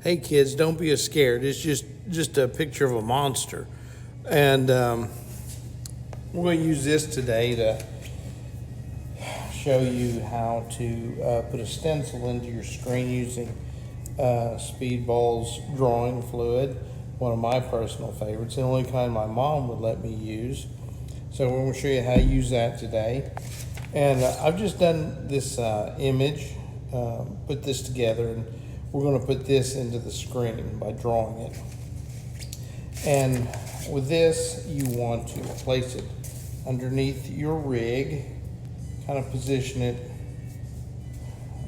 Hey kids, don't be scared. It's just a picture of a monster. And we're going to use this today to show you how to put a stencil into your screen using Speedball's Drawing Fluid, one of my personal favorites, the only kind my mom would let me use. So we're going to show you how to use that today. And I've just done this image, put this together, and we're going to put this into the screen by drawing it. And with this, you want to place it underneath your rig, kind of position it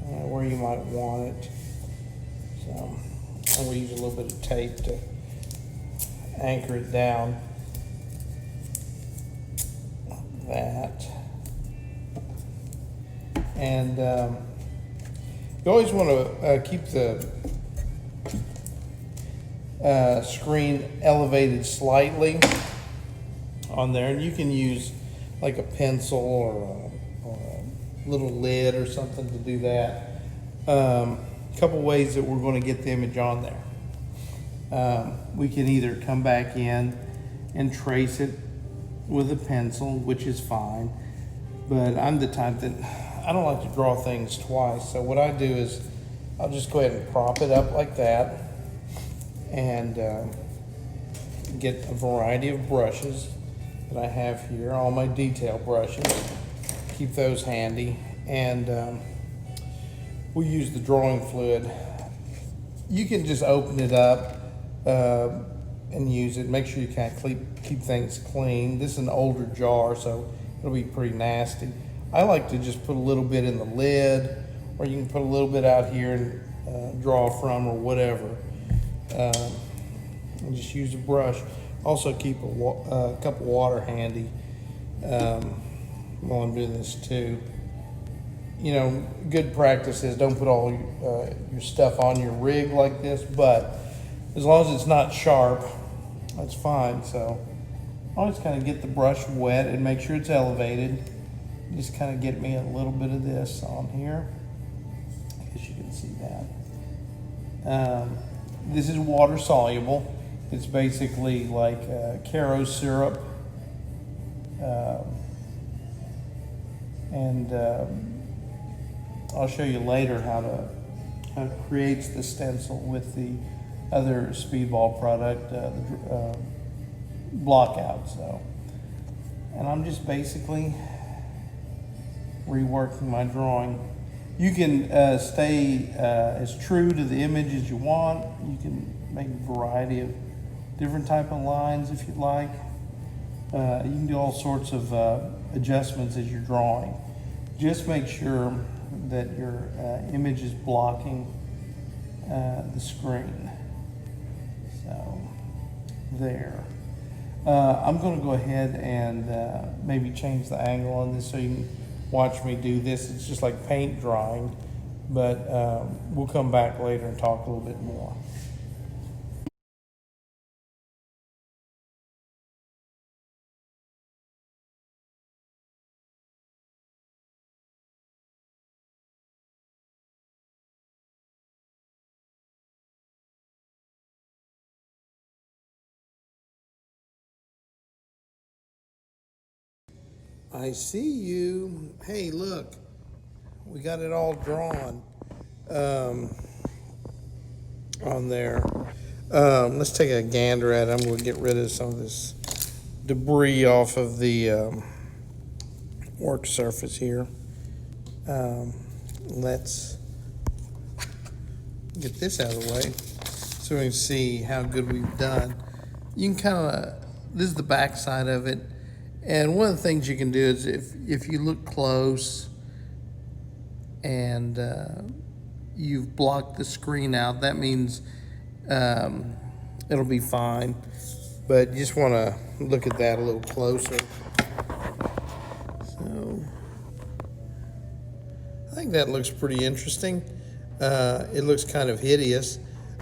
where you might want it. So I'm going to use a little bit of tape to anchor it down like that. And you always want to keep the screen elevated slightly on there, and you can use like a pencil or a little lid or something to do that. A couple ways that we're going to get the image on there. We can either come back in and trace it with a pencil, which is fine, but I'm the type that I don't like to draw things twice. So what I do is I'll just go ahead and prop it up like that and get a variety of brushes that I have here, all my detail brushes. Keep those handy, and we use the drawing fluid. You can just open it up and use it. Make sure you kind of keep things clean. This is an older jar, so it'll be pretty nasty. I like to just put a little bit in the lid, or you can put a little bit out here and draw from, or whatever. And just use a brush. Also keep a cup of water handy while I'm doing this too. You know, good practice is don't put all your stuff on your rig like this, but as long as it's not sharp, that's fine. So always kind of get the brush wet and make sure it's elevated. Just kind of get me a little bit of this on here. I guess you can see that. This is water soluble. It's basically like Caro syrup. And I'll show you later how it creates the stencil with the other Speedball product, the block out. So, and I'm just basically reworking my drawing. You can stay as true to the image as you want. You can make a variety of different type of lines if you'd like. You can do all sorts of adjustments as you're drawing. Just make sure that your image is blocking the screen. So there. I'm going to go ahead and maybe change the angle on this so you can watch me do this. It's just like paint drawing, but we'll come back later and talk a little bit more. I see you. Hey, look, we got it all drawn on there. Let's take a gander at it. I'm going to get rid of some of this debris off of the work surface here. Let's get this out of the way so we can see how good we've done. You can kind of, this is the back side of it. And one of the things you can do is if you look close and you've blocked the screen out, that means it'll be fine. But you just want to look at that a little closer. So I think that looks pretty interesting. It looks kind of hideous.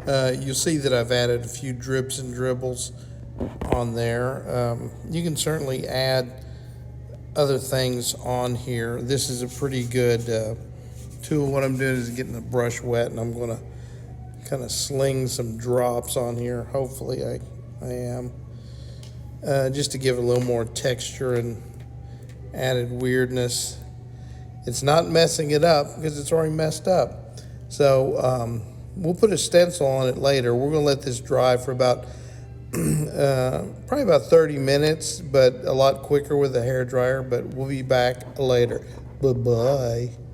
You'll see that I've added a few drips and dribbles on there. You can certainly add other things on here. This is a pretty good tool. What I'm doing is getting the brush wet, and I'm going to kind of sling some drops on here. Hopefully I am. Just to give it a little more texture and added weirdness. It's not messing it up because it's already messed up. So we'll put a stencil on it later. We're going to let this dry for about probably about 30 minutes, but a lot quicker with a hair dryer. But we'll be back later. Bye-bye.